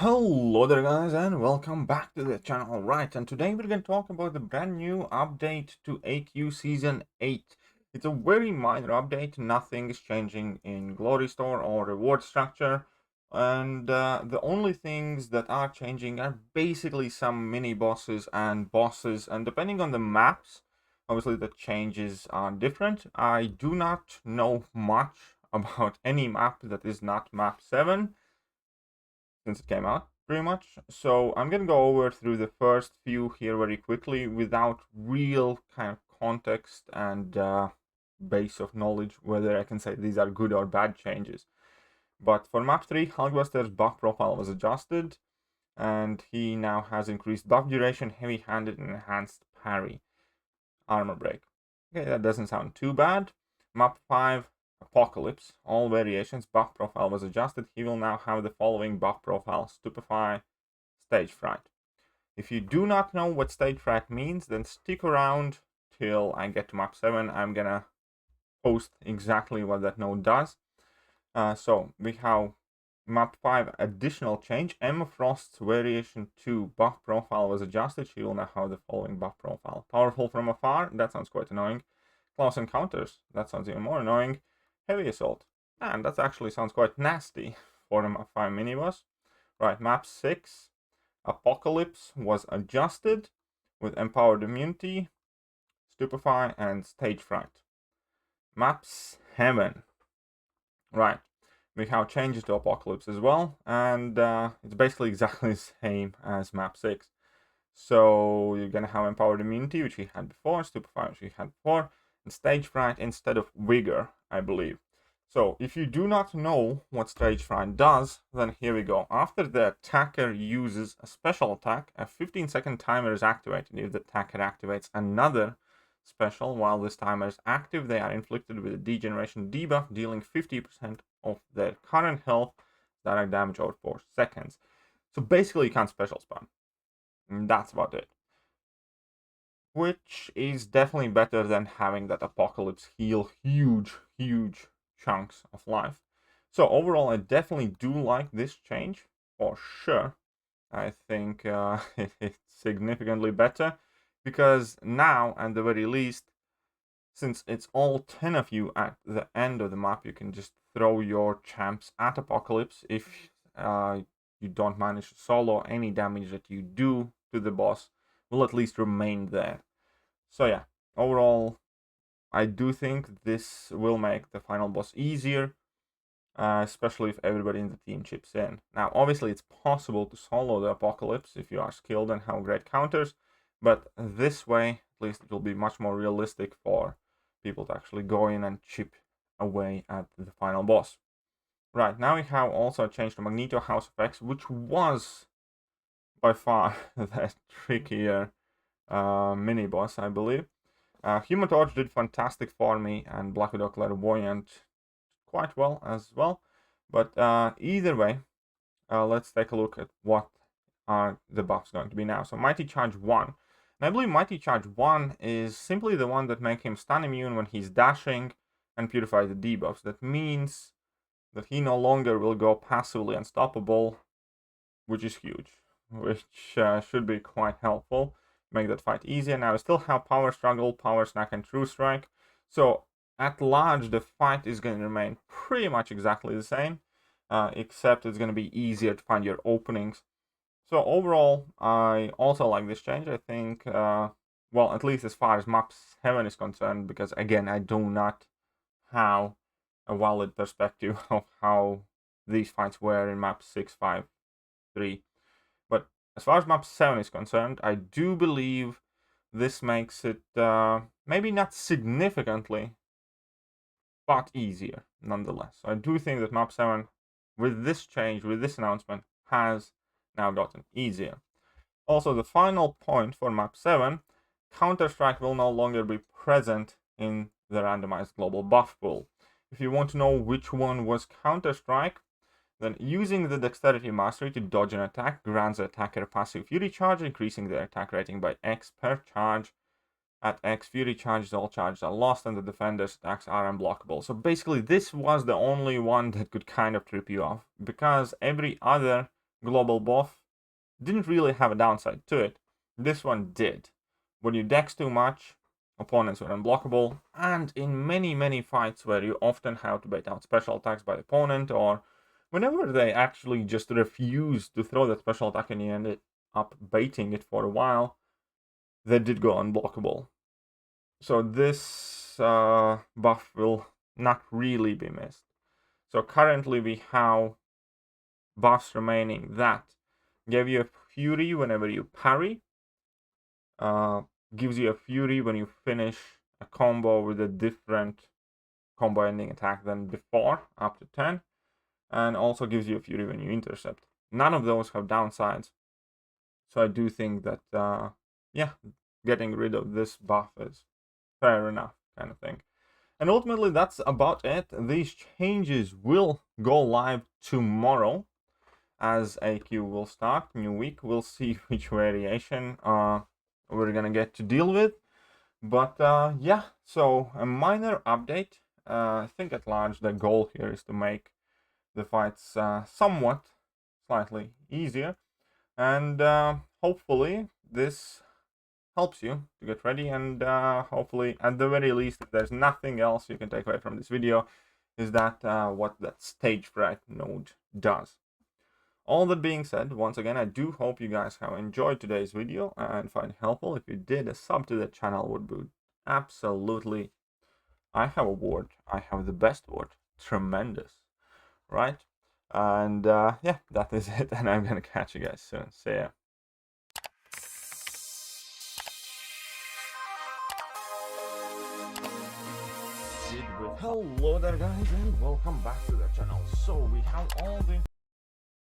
Hello there guys and welcome back to the channel. Right, and today we're going to talk about the brand new update to AQ Season 8. It's a very minor update, nothing is changing in Glory Store or reward structure, and the only things that are changing are basically some mini bosses and bosses, and depending on the maps, obviously the changes are different. I do not know much about any map that is not map 7 since it came out, pretty much. So I'm gonna go over through the first few here very quickly without real kind of context and base of knowledge whether I can say these are good or bad changes. But for map 3, Hulkbuster's buff profile was adjusted, and he now has increased buff duration, heavy-handed, and enhanced parry, armor break. Okay, that doesn't sound too bad. Map 5, Apocalypse, all variations, buff profile was adjusted. He will now have the following buff profile: Stupefy, Stage Fright. If you do not know what Stage Fright means, then stick around till I get to map 7. I'm gonna post exactly what that node does. So we have map 5 additional change. Emma Frost's variation 2 buff profile was adjusted. She will now have the following buff profile: Powerful from afar, that sounds quite annoying. Close encounters, that sounds even more annoying. Heavy assault, and that actually sounds quite nasty for a map 5 miniboss. Right, map 6, Apocalypse was adjusted with empowered immunity, Stupefy, and Stage Fright. Map 7, right, we have changes to Apocalypse as well, and it's basically exactly the same as map 6. So you're gonna have empowered immunity, which we had before, Stupefy, which we had before, and Stage Fright instead of Vigor, I believe. So if you do not know what Stage Fright does, then here we go. After the attacker uses a special attack, a 15-second timer is activated. If the attacker activates another special while this timer is active, they are inflicted with a degeneration debuff, dealing 50% of their current health direct damage over 4 seconds. So basically you can't special spam. And that's about it. Which is definitely better than having that Apocalypse heal huge chunks of life. So overall, I definitely do like this change, for sure. I think it's significantly better, because now, at the very least, since it's all 10 of you at the end of the map, you can just throw your champs at Apocalypse. If you don't manage to solo, any damage that you do to the boss will at least remain there. So yeah, overall, I do think this will make the final boss easier, especially if everybody in the team chips in. Now, obviously, it's possible to solo the Apocalypse if you are skilled and have great counters, but this way, at least it will be much more realistic for people to actually go in and chip away at the final boss. Right, now we have also changed to Magneto House of X, which was by far the trickier mini boss, I believe. Human Torch did fantastic for me, and Black Widow Clairvoyant quite well as well. But either way, let's take a look at what are the buffs going to be now. So Mighty Charge 1. And I believe Mighty Charge 1 is simply the one that makes him stun immune when he's dashing and purify the debuffs. That means that he no longer will go passively unstoppable, which is huge, which should be quite helpful. Make that fight easier. Now we still have Power Struggle, Power Snack, and True Strike. So at large, the fight is going to remain pretty much exactly the same, except it's going to be easier to find your openings. So overall, I also like this change. I think, well, at least as far as map 7 is concerned, because again, I do not have a valid perspective of how these fights were in map 6, 5, 3. But as far as map 7 is concerned, I do believe this makes it maybe not significantly, but easier nonetheless. So I do think that map 7, with this change, with this announcement, has now gotten easier. Also, the final point for map 7, Counter-Strike will no longer be present in the randomized global buff pool. If you want to know which one was Counter-Strike, then using the Dexterity Mastery to dodge an attack grants the attacker a passive Fury Charge, increasing their attack rating by X per charge. At X, Fury charges, all charges are lost, and the defender's attacks are unblockable. So basically, this was the only one that could kind of trip you off, because every other global buff didn't really have a downside to it. This one did. When you dex too much, opponents were unblockable, and in many fights where you often have to bait out special attacks by the opponent, or whenever they actually just refuse to throw that special attack and you ended up baiting it for a while, they did go unblockable. So this buff will not really be missed. So currently we have buffs remaining that give you a fury whenever you parry, gives you a fury when you finish a combo with a different combo ending attack than before, up to 10, and also gives you a fury when you intercept. None of those have downsides, so I do think that yeah, getting rid of this buff is fair enough, kind of thing. And ultimately that's about it. These changes will go live tomorrow as AQ will start, new week. We'll see which variation we're gonna get to deal with. But yeah, so a minor update. I think at large the goal here is to make the fights somewhat slightly easier, and hopefully this helps you to get ready, and hopefully at the very least, if there's nothing else you can take away from this video, is that what that stage fright node does. All that being said, once again, I do hope you guys have enjoyed today's video and find it helpful. If you did, a sub to the channel would be absolutely, I have a word, I have the best word, tremendous, right? And yeah, that is it, and I'm gonna catch you guys soon. See ya. Hello there guys, and welcome back to the channel. So we have all the